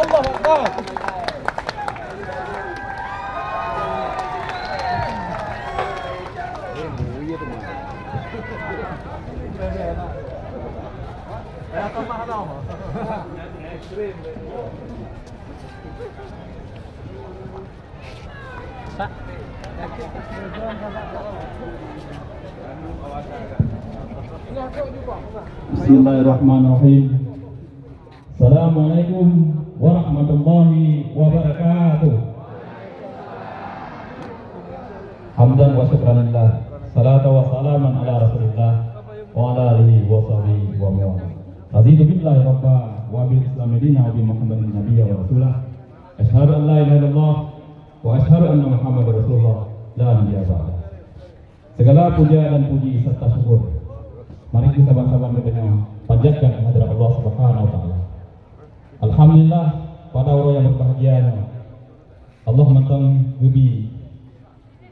Allah Akbar. Bismillahirrahmanirrahim. Assalamualaikum warahmatullahi wabarakatuh. Hamdan wa syukranillah. Salatu wa salaman ala rasulillah wa ala alihi wa sahbihi wa mawala. Raditu billahi rabba wa bil islami dina wa bi muhammadin nabiyya wa rasulah. Asyhadu an la ilaha illallah wa asyhadu anna muhammadar rasulullah la nabiyya ba'da. Segala puja dan puji serta syukur mari kita sama-sama panjatkan kehadirat Allah Subhanahu wa taala. Alhamdulillah pada orang yang berbahagia Allah mentang lebih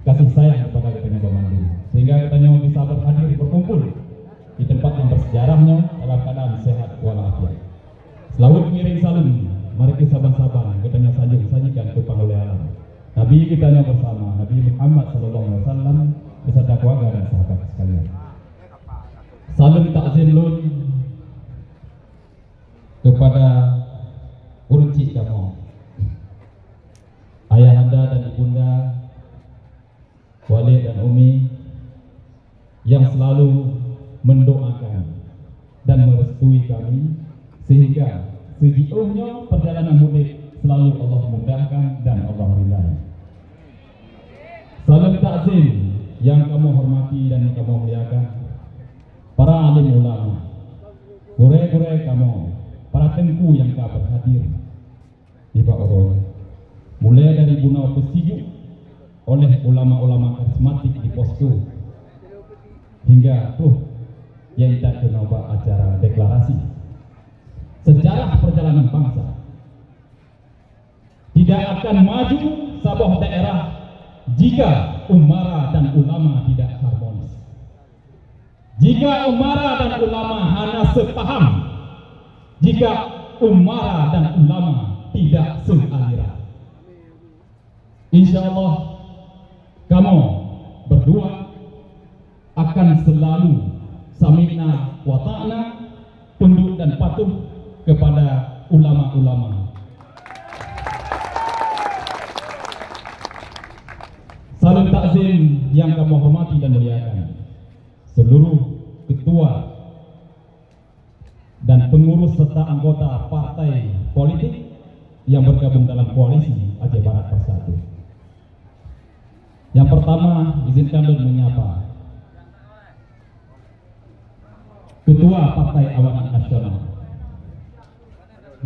kasih sayang kepada kita Bamandu sehingga kita bisa berhadir berkumpul di tempat yang bersejarahnya dalam keadaan sehat walafiat. Selalu mengiring salam mari kita sama-sama kita sajikan ke panggilan Nabi kita bersama Nabi Muhammad sallallahu alaihi wasallam beserta keluarga dan sahabat sekalian. Salam takzim lun kepada urci kamu, ayahanda dan ibunda, wali dan umi yang selalu mendoakan dan merestui kami sehingga sejauhnya perjalanan mudik selalu Allah mudahkan dan Allah ridai. Salam takzim yang kamu hormati dan kamu muliakan para alim ulama, gure-gure kamu, para tengku yang kabar hadir di Baoroy, mulai dari Bunau Pesiju oleh ulama-ulama karismatik di posko hingga yang tak kenapa acara deklarasi sejarah perjalanan bangsa tidak akan maju sebuah daerah jika umara dan ulama tidak harmonis. Jika umara dan ulama hanya sepaham, jika umara dan ulama tidak sealiran, insya Allah kamu berdua akan selalu samina wa ta'na, tunduk dan patuh kepada ulama-ulama. Salam takzim yang kamu hormati dan muliakan seluruh ketua dan pengurus serta anggota partai politik yang bergabung dalam koalisi Aceh Barat Bersatu. Yang pertama, izinkan menyapa Ketua Partai Amanat Nasional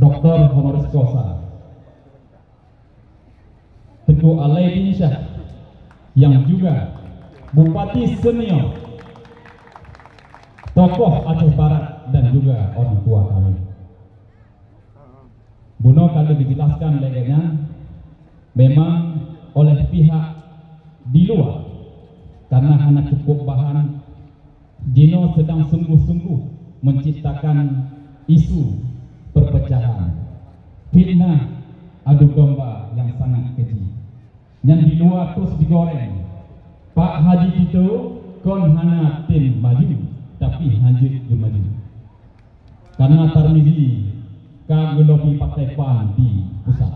Dr. Honoris Causa Teguh Alaidin Syah, yang juga Bupati Senior, tokoh Aceh Barat dan juga orang tua kami. Buno kalau dijelaskan leganya memang oleh pihak di luar karena hanya cukup bahan Gino sedang sungguh-sungguh menciptakan isu perpecahan, fitnah, adu domba yang sangat keji. Yang di luar terus digoreng. Pak Haji itu kon hana tim maju tapi hanjit maju. Karena Tarmizi kagelobi partai PAN di pusat.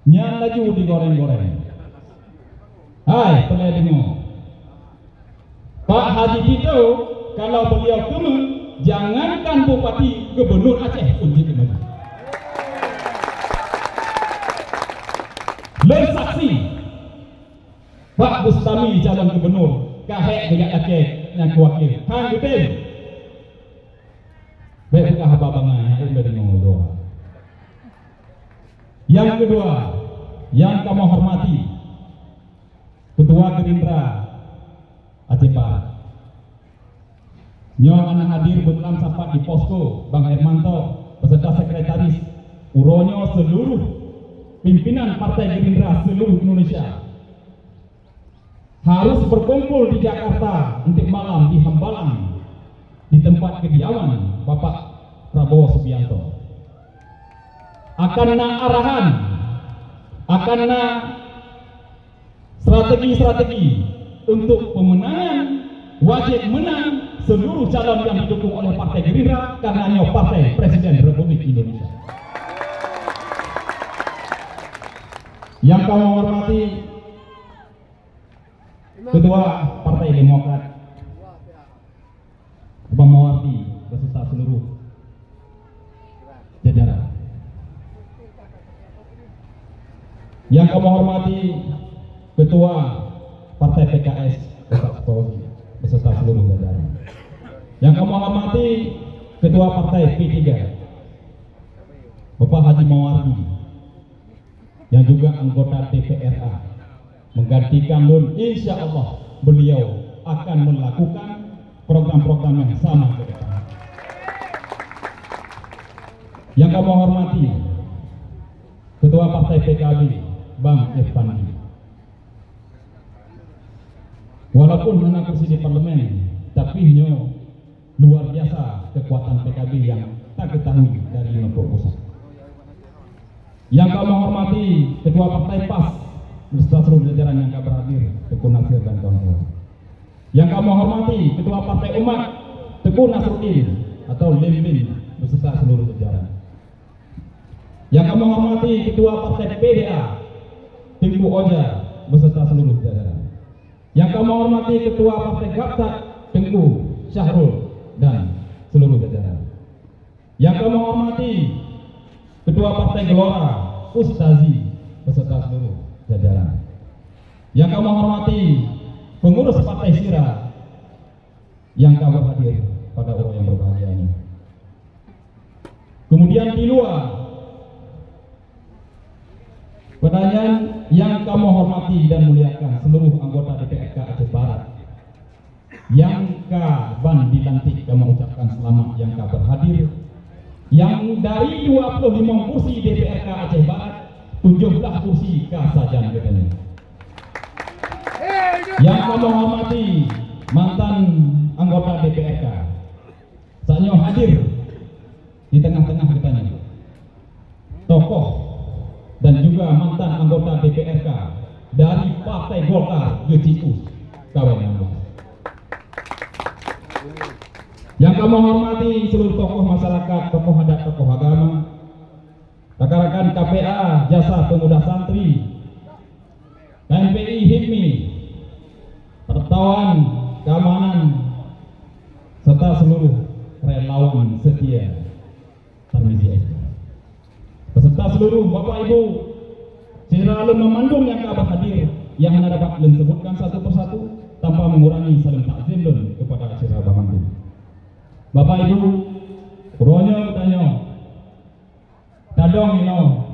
Nyan laju digoreng-goreng. Hai, boleh dengar. Pak Haji itu kalau beliau turun, jangankan Bupati Gubernur Aceh pun dia maju. Saksi Pak Bustami calon gubernur kahek dengan Aceh yang wakil hang betul baik buka haba bangan yang dari doa. Yang kedua yang kamu hormati Ketua Gerindra Aceh Barat nyong anak hadir betulan sapat di posko Bang Hermanto beserta sekretaris uronyo seluruh pimpinan Partai Gerindra seluruh Indonesia harus berkumpul di Jakarta untuk malam di Hambalang di tempat kediaman Bapak Prabowo Subianto. akan arahan, akan strategi-strategi untuk pemenangan wajib menang seluruh calon yang didukung oleh Partai Gerindra karenanya Partai Presiden Republik Indonesia. Yang kami hormati Ketua Partai Demokrat Bang Mawardi beserta seluruh jajaran. Yang kami hormati Ketua Partai PKS beserta seluruh jajaran. Yang kami hormati Ketua Partai P3 Bapak Haji Mawardi yang juga anggota DPRA menggantikan Lun, insya Allah beliau akan melakukan program-program yang sama ke depan. Yang kami hormati Ketua Partai PKB Bang Irfandi. Walaupun mana kursi di parlemen, tapi luar biasa kekuatan PKB yang tak ketahui dari Lombok Pusat. Yang kami hormati Ketua Partai PAS beserta seluruh jajaran yang kami hadir, Teguh Nasir dan kawan-kawan. Yang kami hormati Ketua Partai Umat Teguh Nasruddin atau Limbin beserta seluruh jajaran. Yang kami hormati Ketua Partai PDA Tengku Oja beserta seluruh jajaran. Yang kami hormati Ketua Partai Gapsat Tengku Syahrul dan seluruh jajaran. Yang kami hormati Ketua Partai Gelora Ustazi beserta seluruh jajaran. Yang kami hormati pengurus Partai Sira yang kami hadir pada orang yang berbahagia ini. Kemudian di luar pertanyaan yang kami hormati dan muliakan seluruh anggota DPRK Aceh Barat yang kaban dilantik, kami ucapkan selamat yang berhadir. Yang dari 25 kursi DPRK Aceh Barat 17 kursi kasajan katanya. Yang kami hormati mantan anggota DPRK saatnya hadir di tengah-tengah katanya, tokoh dan juga mantan anggota DPRK dari Partai Golkar Yocikus kawan. Yang kami hormati seluruh tokoh masyarakat, tokoh adat, tokoh agama, rekan-rekan KPA, Jasa Pemuda Santri, KMPI, HIPMI, Pertawan, Keamanan, serta seluruh relawan setia Tarmizi SD. Beserta seluruh Bapak Ibu, secara memandung yang kabar hadir, yang anda dapat disebutkan satu persatu tanpa mengurangi saling takzim kepada acara Bamandu. Bapak Ibu, uronya tanya, tadong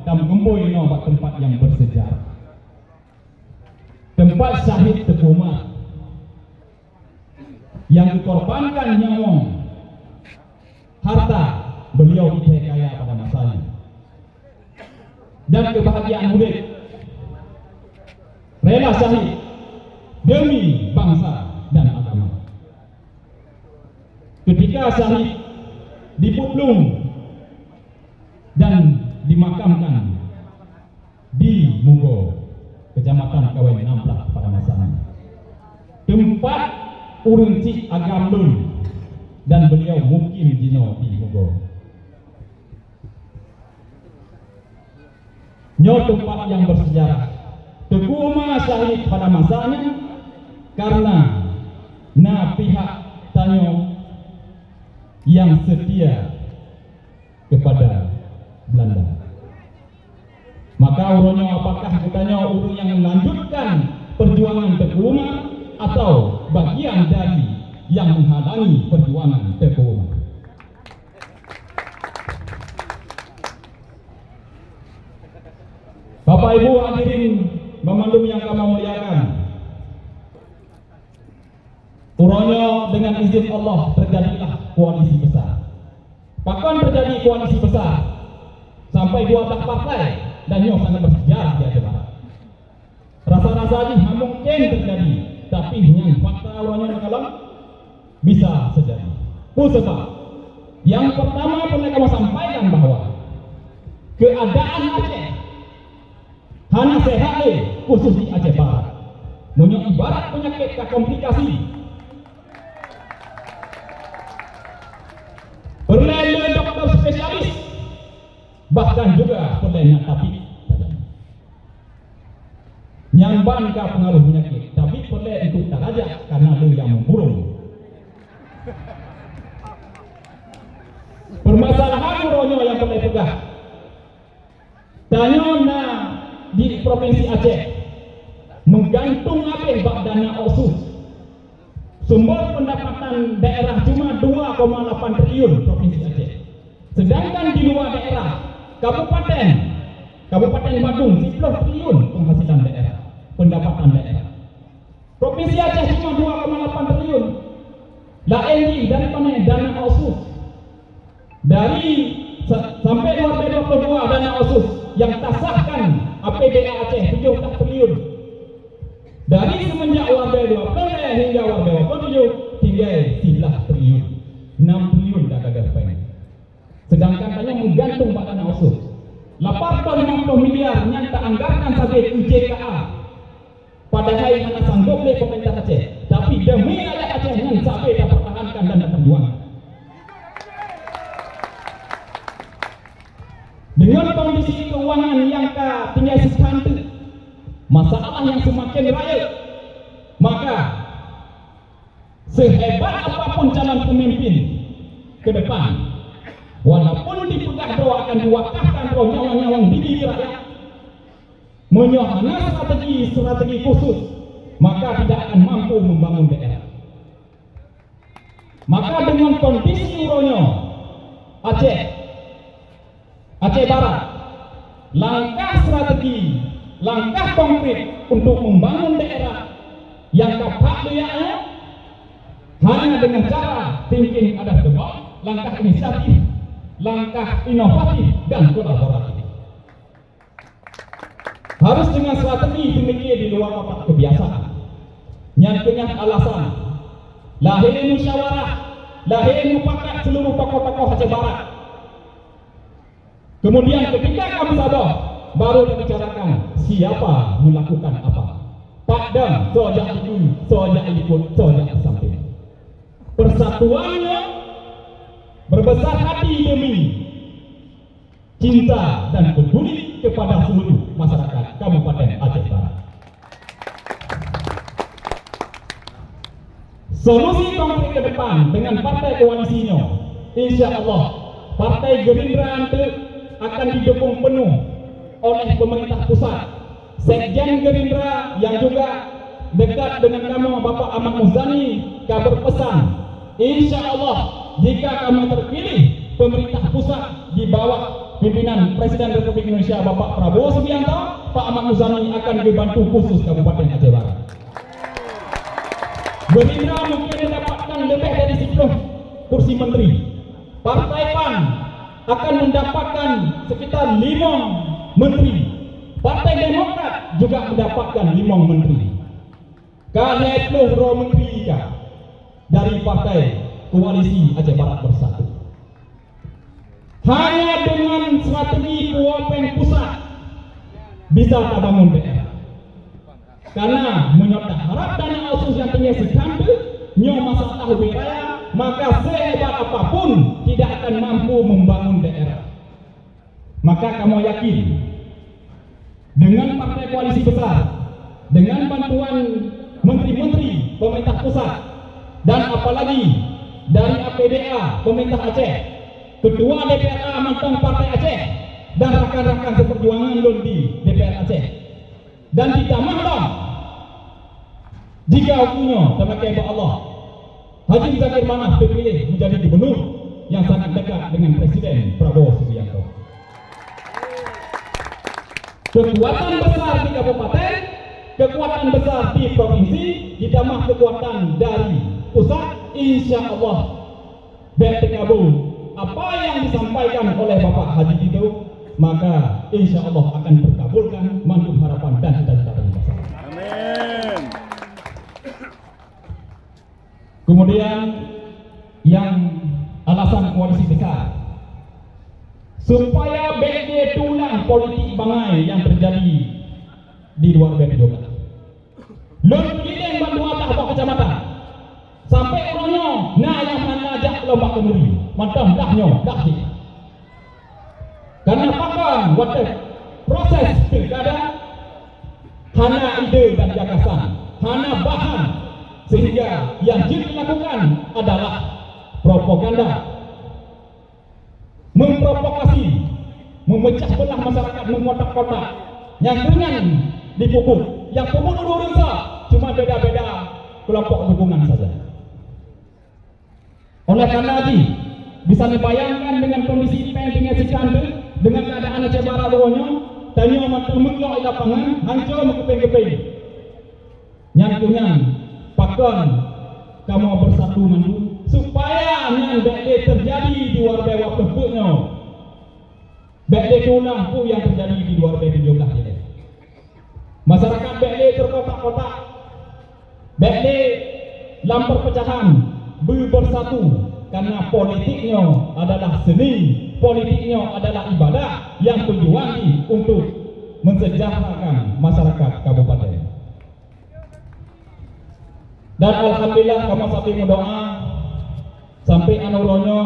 tam gemboy bak tempat yang bersejarah, tempat syahid Teguh Umar yang dikorbankan nyawa, harta beliau itu kaya pada masanya, dan kebahagiaan murid, rela syahid demi bangsa dan agama. Ketika syahid diputlung dan dimakamkan di Mugo, Kecamatan Kawen Namplak pada masanya, tempat urun cik agam lun, dan beliau mungkin jino di Mugo. Tempat yang bersejarah. Teguh Umar syahid pada masanya karena pihak tanyo yang setia kepada Belanda. Maka urunnya apakah katanya urun yang melanjutkan perjuangan Teguh Umar atau bagian dari yang menghalangi perjuangan Teguh Umar? Bapak Ibu hadirin memandum yang kami muliakan, urunnya dengan izin Allah terjadilah koalisi besar. Bahkan terjadi koalisi besar sampai 12 partai dan yang sangat bersejarah di Aceh Barat. Rasa-rasa ini mungkin terjadi, tapi yang fakta awalnya dalam bisa terjadi. Sebab yang pertama pernah kami sampaikan bahwa keadaan Aceh hanya sehat khusus di Aceh Barat. Munyo ibarat penyakit ke komplikasi. Perlu dokter spesialis, bahkan juga perlu tabib. Nyamban ke pengaruh penyakit, tapi perlu untuk tarajak karena lu yang memburung. Permasalahan uronyo yang perlu pegah. Tanya na di provinsi Aceh menggantung apa bak dana OSUS. Sumber pendapatan daerah cuma 2,8 triliun provinsi Aceh. Sedangkan di luar daerah, Kabupaten Badung 10 triliun penghasilan daerah, pendapatan daerah. Provinsi Aceh cuma 2,8 triliun. Lah ini dari mana dana OSUS? Dari sampai 2022 dana OSUS yang tasahkan APBD Aceh 7 triliun. Dari semenjak warga 20 hingga warga 27 tinggal 11 triliun, 6 triliun dah gagal payment. Sedangkan hanya menggantung pada dana OSUS. 850 miliar yang tak anggarkan sebagai UJKA. Padahal mana sanggup oleh pemerintah Aceh, tapi demi rakyat Aceh yang sampai tak pertahankan dan tak perjuangan. Dengan kondisi keuangan yang tinggal sekantu, masalah yang semakin raya, maka sehebat apapun calon pemimpin ke depan, walaupun dipegang doa akan diwakafkan roh nyawang-nyawang di diri rakyat, menyohana strategi khusus, maka tidak akan mampu membangun daerah. Maka dengan kondisi uronyo Aceh Barat, langkah strategi, langkah konkret untuk membangun daerah yang kapak liaknya hanya dengan cara thinking ada sebab, langkah inisiatif, langkah inovatif dan kolaboratif. Harus dengan strategi demikian di luar kotak kebiasaan. Yang dengan alasan lahir musyawarah, lahir mufakat seluruh tokoh-tokoh Aceh Barat. Kemudian ketika kami sadar, baru dibicarakan siapa melakukan apa. Padam, sojak itu, sojak ikut, sojak samping. Persatuannya berbesar hati demi cinta dan peduli kepada seluruh masyarakat Kabupaten Aceh Barat. Solusi konkret ke depan dengan partai koalisinya, insya Allah Partai Gerindra akan didukung penuh oleh pemerintah pusat. Sekjen Gerindra yang juga dekat dengan kamu Bapak Ahmad Muzani berpesan, insya Allah jika kamu terpilih pemerintah pusat di bawah pimpinan Presiden Republik Indonesia Bapak Prabowo Subianto, Pak Ahmad Muzani akan dibantu khusus Kabupaten Aceh Barat. Gerindra mungkin mendapatkan lebih dari 10 kursi menteri. Partai PAN akan mendapatkan sekitar 5 menteri. Partai Demokrat juga mendapatkan 5 menteri. Karena itu roh menteri dari partai koalisi Aceh Barat Bersatu. Hanya dengan strategi kuapen pusat bisa tak bangun daerah. Karena menyerta harap dana OSUS yang tinggal sekandu nyo masalah wiraya, maka sehebat apapun tidak akan mampu membangun daerah. Maka kamu yakin dengan partai koalisi besar, dengan bantuan menteri-menteri pemerintah pusat, dan apalagi dari APDA pemerintah Aceh, ketua DPRA mantan partai Aceh, dan rakan-rakan seperjuangan lo di DPR Aceh, dan ditambahlah jika punya tenaga Allah Haji Zakir Manaf terpilih menjadi gubernur yang sangat dekat dengan Presiden Prabowo Subianto. Kekuatan besar di kabupaten, kekuatan besar di provinsi, ditambah kekuatan dari pusat, insya Allah bertekabul apa yang disampaikan oleh Bapak Haji itu, maka insya Allah akan terkabulkan mantul harapan dan cita-cita bangsa. Amin. Kemudian yang alasan koalisi besar supaya BD pertarungan politik bangai yang terjadi di 2012. Lon gideng bantu atah pak kecamatan. Sampai orangnya nah yang mengajak lomba kemuri. Mantam dahnya dah sih. Karena pakan waktu proses pilkada hana ide dan gagasan, hana bahan, sehingga yang dilakukan adalah propaganda, memprovokasi, memecah belah masyarakat, mengotak-kotak, yang dengan dipukul, yang pukul urus cuma beda-beda kelompok dukungan saja. Oleh karena itu bisa dibayangkan dengan kondisi pentingnya secantik, dengan keadaan cebara bawahnya, tanya mata mengelak di lapangan, hancur mengepeng-kepeng. Nyangkunya, pakan kamu bersatu mandu, supaya yang baik terjadi di luar bawah tepuknya. Baik tulang pun yang terjadi di luar bawah jumlah ini. Masyarakat baik terkotak-kotak, baik dalam perpecahan, bersatu karena politiknya adalah seni, politiknya adalah ibadah yang tujuan untuk mensejahterakan masyarakat kabupaten. Dan alhamdulillah kamu satu mendoa sampai anuronyo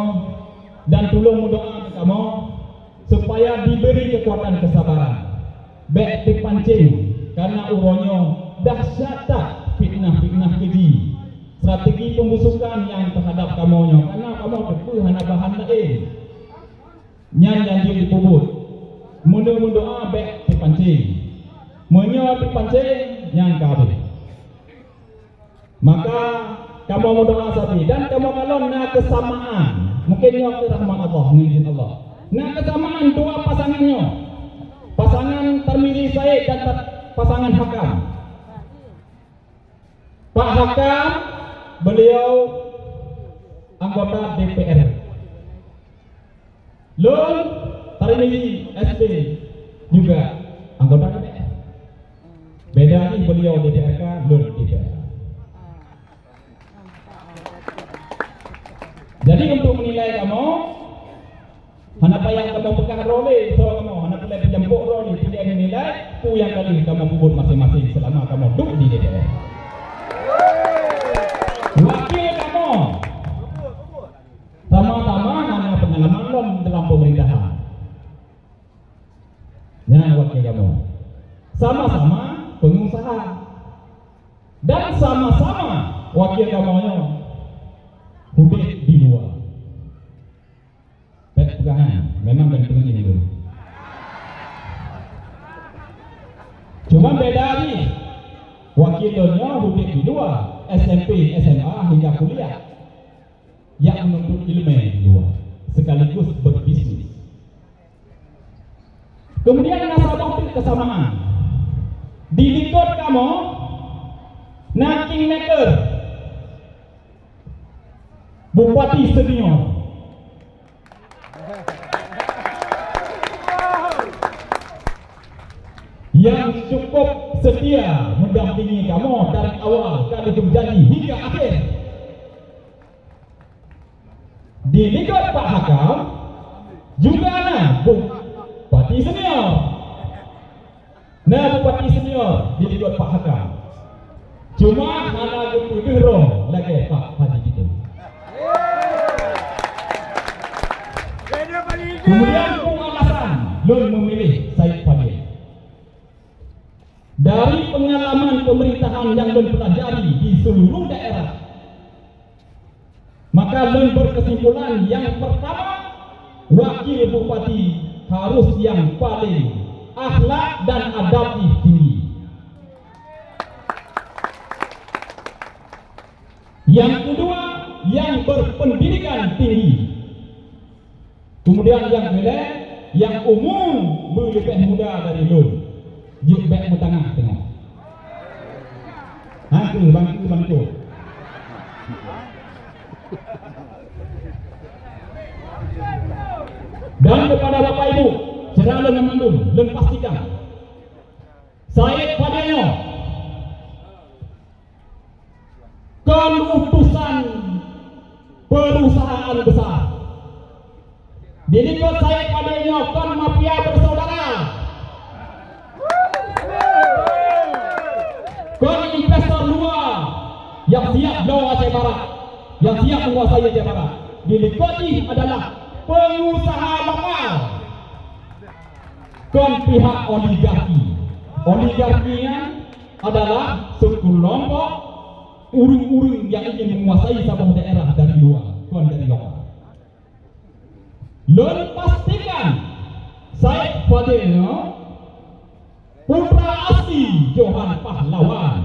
dan tolong mendoa kamu supaya diberi kekuatan kesabaran. Baik dipancing karena uronyo dahsyat fitnah-fitnah keji. Strategi pembusukan yang terhadap kamunya karena kamu betul hana bahan lain yang janji dipubut mudah-mudahan baik dipancing menyo dipancing yang kabeh maka kamu berdoa sapi dan kamu kalau na kesamaan mungkin yang rahmat Allah mungkin Allah na kesamaan dua pasangannya pasangan termilih saya dan pasangan Hakam Pak Hakam beliau anggota DPR. Lun Tarimili SP juga anggota DPR. Beda nih beliau DPRK, Lun DPR. Jadi untuk menilai kamu, kenapa yang kamu pegang role, soal kamu, kenapa boleh penjemput role, tidak menilai, ku yang kali kamu bubut masing-masing selama kamu duduk di DPR. Wakil kamu sama-sama hanya pengalaman lom dalam pemerintahan. Nah wakil kamu sama-sama pengusaha dan sama-sama wakil kamunya hubit di luar. Pegangan memang bentuknya ini dulu. Cuma beda nih wakilnya hubit di luar. SMP, SMA hingga kuliah yang menuntut ilmu di luar sekaligus berbisnis. Kemudian nasabah kesamaan di lingkup kamu na kingmaker bupati senior yang cukup setia mendampingi kamu dari awal kali berjanji hingga akhir. Di lingkup Pak Hakam juga ada bupati senior. Nah bupati senior di lingkup Pak Hakam. Cuma ada gubernur lagi Pak Haji itu. Kemudian alasan Lun memilih Said Fadil. Dari pengalaman pemerintahan yang Lun pelajari di seluruh daerah, maka Lun berkesimpulan yang pertama, wakil bupati harus yang paling akhlak dan adabnya tinggi. Yang kedua, yang berpendidikan tinggi. Kemudian yang kedua, yang umum lebih muda dari Lun. Juk baik tengah. Bantu. Dan kepada Bapak Ibu, saudara Lun pastikan Said Fadilnya kan utusan perusahaan besar. Di lingkup Said Fadilnya kan mafia bersaudara. yang siap menguasai Aceh Barat. Dilikoti adalah pengusaha lokal. Kon pihak oligarki. Oligarkinya adalah sekelompok urung-urung yang ingin menguasai sebuah daerah dari luar, bukan dari lokal. Lon pastikan Said Fadil putra asli Johan Pahlawan,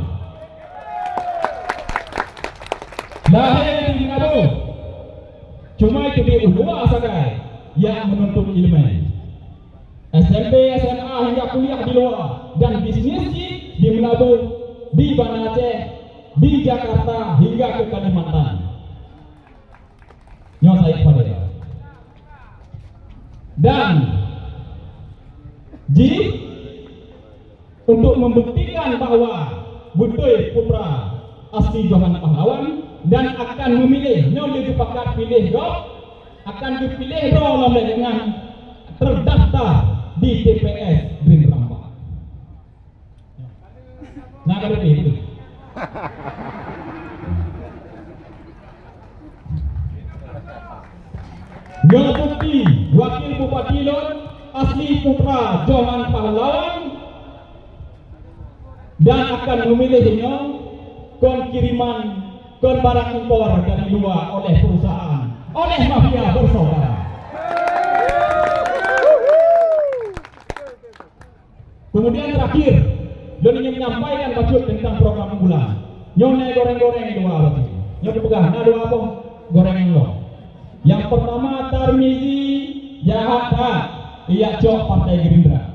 lahir di Manado, cuma itu dia dua saja yang menuntut ilmu, SMP, SMA hingga kuliah di luar, dan bisnis di Manado, di Banda Aceh, di Jakarta hingga ke Kalimantan. Nyo Said Fadil. Dan untuk membuktikan bahwa betul putra asli Johan Pahlawan dan akan memilih nyo dipakat pilih go akan dipilih do dengan terdaftar di TPS Green Rambak. Nah kalau itu bukti wakil Bupati Lon asli putra Johan Pahlawan dan akan memilihnya kon kiriman kon barang impor dari luar oleh perusahaan, oleh mafia bersaudara. Kemudian terakhir, Lon ingin menyampaikan maksud tentang program unggulan. Nyone goreng-goreng dua berarti. Nyo dipegang, nah dua apa? Gorengan lo. Yang pertama Tarmizi jahat dah, iya cok Partai Gerindra.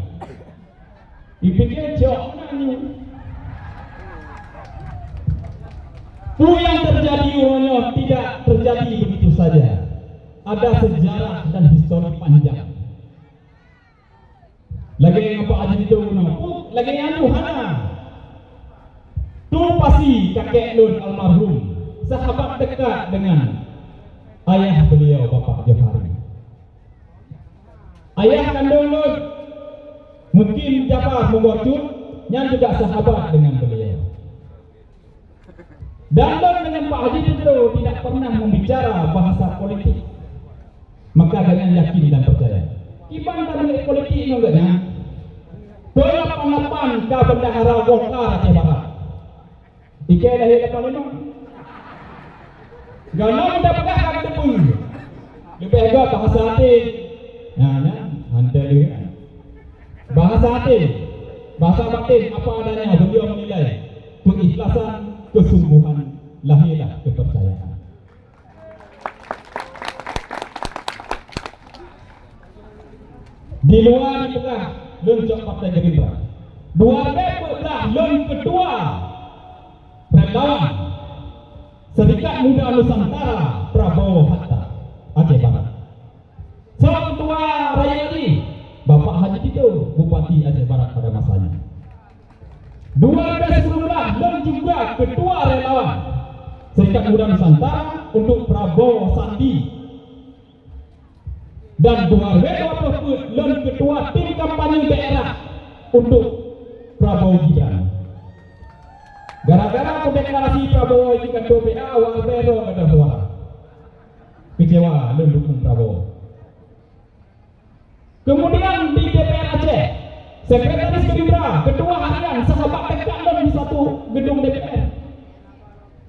Dipikir cok nanya. Yang terjadi uronyo tidak terjadi begitu saja. Ada sejarah dan histori panjang. Lagi yang apa aja itu lagi yang Hana. Tu pasti kakek Lun almarhum, sahabat dekat dengan ayah beliau Bapak Johari. Ayah kandung Lun mungkin Jafar Mengorcut yang juga sahabat dengan beliau. Dan Lun dengan Pak Haji itu tidak pernah membicara bahasa politik. Maka dengan yakin dan percaya. Ibang dari politik enggaknya. Pengalaman ke bendahara Golkar Aceh Barat. Ike lahir depan ini. Gana kita pegang tepung. Lebih agak bahasa hati. Nah, hantar dia. Bahasa hati, bahasa batin apa adanya beliau menilai keikhlasan, kesungguhan, lahirlah kepercayaan. Di luar dipegang Lun Cok Partai Gerindra. 2014 Lun Ketua Relawan Serikat Muda Nusantara Prabowo Hatta Aceh Barat. Ketua Raya ini Bapak Haji Tito Bupati Aceh Barat pada masanya. 2019 Lun juga Ketua Relawan Serikat Muda Nusantara untuk Prabowo Sandi. Dan 2020 Lun Ketua Tim Kampanye Daerah untuk Prabowo Gibran. Gara-gara deklarasi Prabowo ini kan PA awal bero ada suara. Kecewa Lun dukung Prabowo. Kemudian di DPR Aceh, Sekretaris Gerindra, Ketua Harian, sahabat dekat Lun di satu gedung DPR.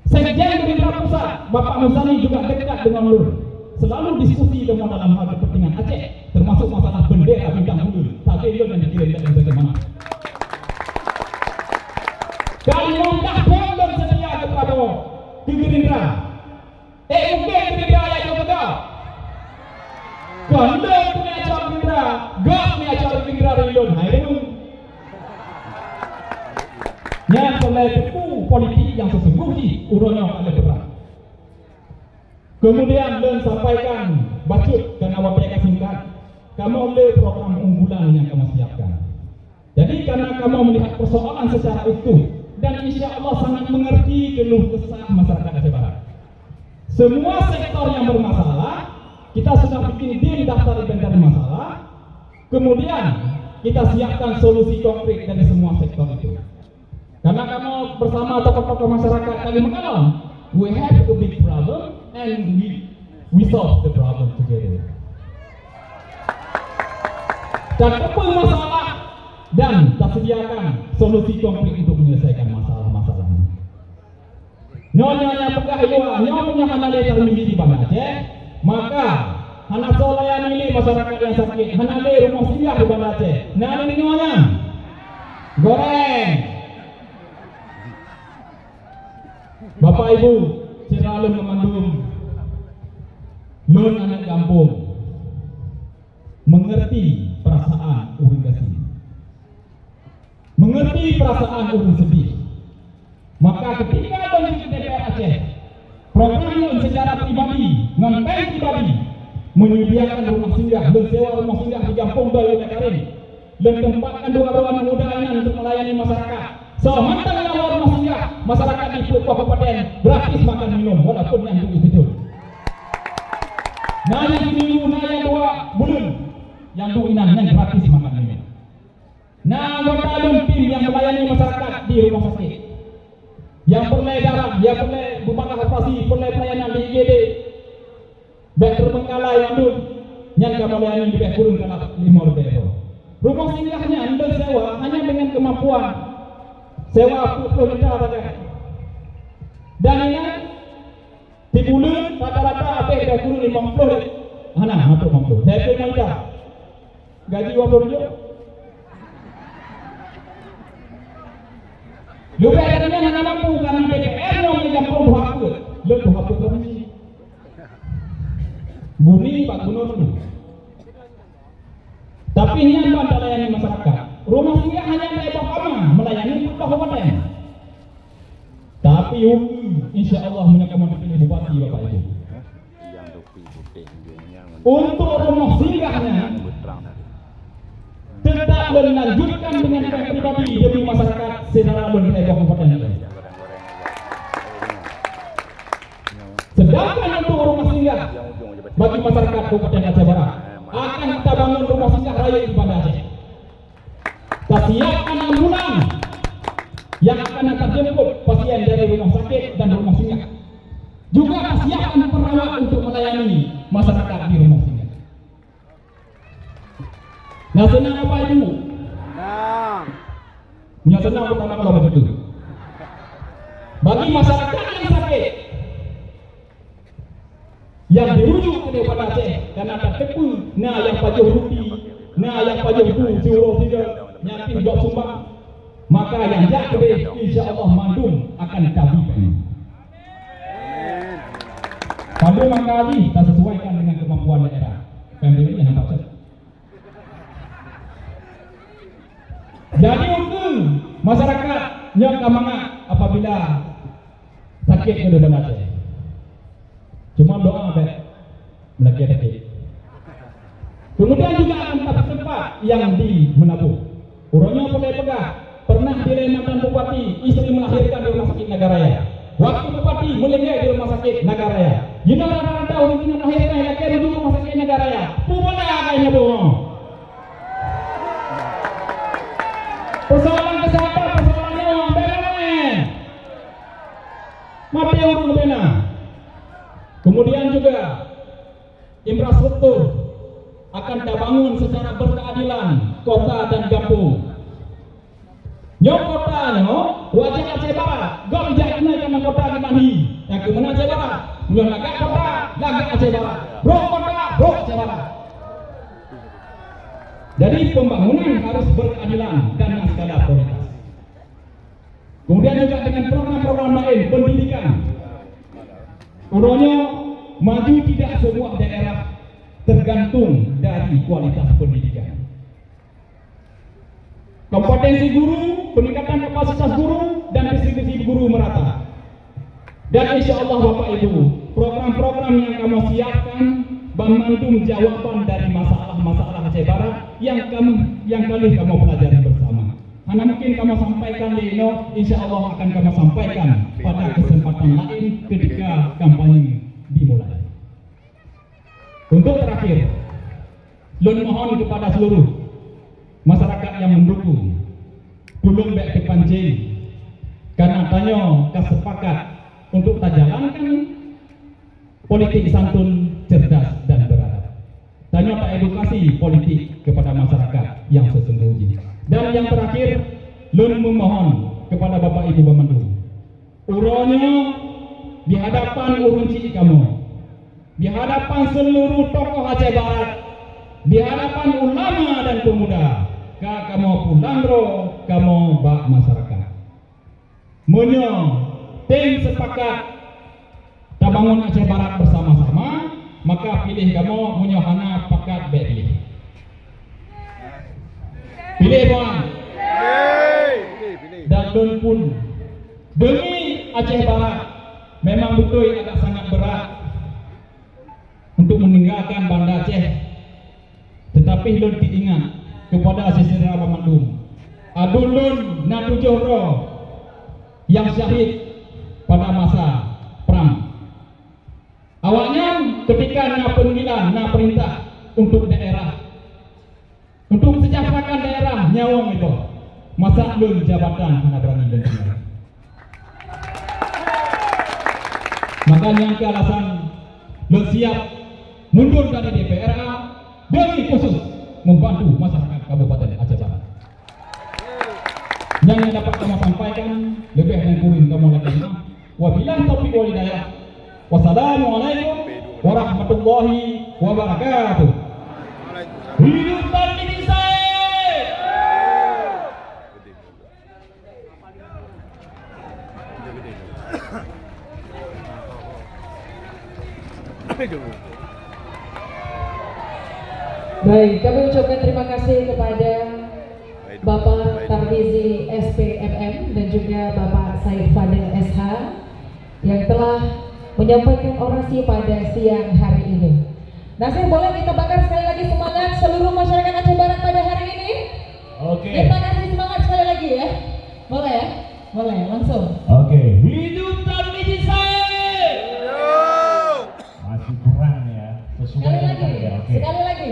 Sekjen Gerindra Pusat, Bapak Muzani juga dekat dengan Lun. Selalu diskusi dengan dalam hal kepentingan Aceh, termasuk masalah bendera bintang bulu. Tapi Lun yang dikirim dan bagaimana? Kali longkah Lun setia ke Prabowo, ke Gerindra. Mungkin Gerindra yang juga. Kalau Lun punya acara Gerindra, gak punya acara Gerindra dari Lun. Hai Lun. Yang oleh tepu politik yang sesungguhnya urunnya ada berat. Kemudian Lun sampaikan bacut dan awak singkat. Kamu oleh program unggulan yang kamu siapkan. Jadi karena kamu melihat persoalan secara utuh dan insya Allah sangat mengerti keluh kesah masyarakat Aceh Barat. Semua sektor yang bermasalah kita sudah bikin tim daftar inventaris masalah. Kemudian kita siapkan solusi konkret dari semua sektor itu. Karena kamu bersama tokoh-tokoh masyarakat Kalimantan, we have a big problem. and we solve the problem together. Dan apa masalah dan tak sediakan solusi konkret untuk menyelesaikan masalah-masalahnya. Nyonya pegah iwa, nyonya hana letar mimpi bang Aceh, maka hana solayan ini masyarakat yang sakit, hana le rumah singgah di Banda Aceh. Nah ini nyonya goreng. Bapak Ibu, selalu memandung nun anak kampung mengerti perasaan urang kasih, mengerti perasaan urang sedih. Maka ketika bagi DPR Aceh program secara pribadi, ngantai pribadi menyediakan rumah singgah, mensewa rumah singgah di kampung Bayu Nekarin, dan tempatkan dua ruangan undangan untuk melayani masyarakat. Sementara nyawa rumah singgah, masyarakat di kabupaten gratis makan minum walaupun yang itu. Nah yang seminggu, nah yang 2 bulan, yang 2 inan yang gratis makan minum. Nah anggota dan tim yang melayani masyarakat di rumah sakit, yang perlu darah, yang perlu bukan operasi, perlu pelayanan di IGD, baik terbengkalai yang dulu, yang kamu melayani di baik kurun kalau 5 ribu. Rumah singgahnya anda sewa hanya dengan kemampuan sewa 40 juta saja. Dan ini di bulan rata-rata apa yang kurun 50, mana atau 50. Saya punya gaji 20 juta. Lupa katanya hanya mampu karena DPR yang mencampur hapus, lebih hapus provinsi. Bumi Pak Gubernur. Tapi ini apa melayani masyarakat? Rumah singgah hanya melayani kabupaten. Tapi insya Allah menyatakan dipilih bupati Bapak Ibu. Untuk rumah singgahnya tetap melanjutkan dengan pribadi demi masyarakat secara berkaitan kabupaten ini. Sedangkan untuk rumah singgah bagi masyarakat Kabupaten Aceh Barat akan kita bangun rumah singgah raya di Banda Aceh. Kita siapkan ambulan yang akan antar jemput pasien dari rumah sakit dan rumah singgah. Juga kita siapkan perawat untuk melayani masyarakat di rumah singgah. Nah senang apa Ibu? Punya senang pertama kalau begitu. Bagi masyarakat yang sakit, yang dirujuk ke Banda Aceh dan ada tepu, nah yang pajuh rupi, nah yang pajuh itu siuro tiga, nyati dok sumbang, maka yang jatuh insya Allah mandum akan tabi. Mandum mengkaji kita sesuaikan dengan kemampuan daerah. Pembeli yang nampak. Jadi untuk masyarakat yang kamangat apabila sakit ke Banda Aceh. Cuma doa melaki-laki. Kemudian juga akan tempat yang di Menabu. Urangnya pernah dilema mantan bupati, istri melahirkan di rumah sakit Nagaraya. Waktu bupati melenggai di rumah sakit Nagaraya. Jika rata-rata orang ini melahirkan laki di rumah sakit Nagaraya. Pupala kayaknya bohong. Persoalan kesehatan, persoalannya orang benar. Mati orang benar. Kemudian juga infrastruktur akan dibangun secara berkeadilan kota dan kampung. Nyok kota wajah Aceh Barat, gak bisa kenaikan kota di Mani. Yang kemana Aceh Barat? Nyok lagak kota, lagak Aceh Barat. Bro kota, bro Aceh Barat. Jadi pembangunan harus berkeadilan dan skala prioritas. Kemudian juga dengan program-program lain pendidikan. Urangnya maju tidak semua daerah tergantung dari kualitas pendidikan. Kompetensi guru, peningkatan kapasitas guru, dan distribusi guru merata. Dan insya Allah Bapak Ibu, program-program yang kamu siapkan membantu jawaban dari masalah-masalah Aceh Barat yang kali kamu pelajari bersama. Karena mungkin kamu sampaikan Lino, insya Allah akan kamu sampaikan pada kesempatan lain ketika kampanye dimulai. Untuk terakhir, Lun mohon kepada seluruh masyarakat yang mendukung belum baik dipancing karena tanya kesepakat untuk kita jalankan politik santun, cerdas, dan beradab. Ternyata edukasi politik kepada masyarakat yang sesungguhnya. Dan yang terakhir, Lun memohon kepada Bapak Ibu Bamandu, uronya di hadapan urunci kamu, di hadapan seluruh tokoh Aceh Barat, di hadapan ulama dan pemuda, kamu pulandro, kamu bak masyarakat. Menyo tim sepakat kita bangun Aceh Barat bersama-sama, maka pilih kamu menyohana pakat baik pilih. Pilih bang. Dan Lun pun demi Aceh Barat memang betul agak sangat berat untuk meninggalkan Banda Aceh. Tetapi Lun diingat kepada Sisira Bamandu, Adulun Natu Johro yang syahid pada masa perang. Awalnya ketika na panggilan, na perintah untuk daerah, untuk mensejahterakan daerah nyawang itu, masa Lun jabatan kena berani dan tinggal. Makanya ke alasan Lun siap mundur dari DPRA demi khusus membantu masyarakat Kabupaten Aceh Barat. Yang dapat kamu sampaikan lebih dan kurang kamu lagi. Wabillahi taufiq wal hidayah. Wassalamualaikum warahmatullahi wabarakatuh. Hidup Bani Said. Baik, kami ucapkan terima kasih kepada Bapak Tarmizi SPMM dan juga Bapak Said Fadil SH yang telah menyampaikan orasi pada siang hari ini. Nasir, boleh kita bakar sekali lagi semangat seluruh masyarakat Aceh Barat pada hari ini? Oke. Kita kasih semangat sekali lagi ya. Boleh ya? Boleh, langsung. Oke. Hidup Tarmizi Said. Masih kurang ya. Sekali lagi. Sekali lagi.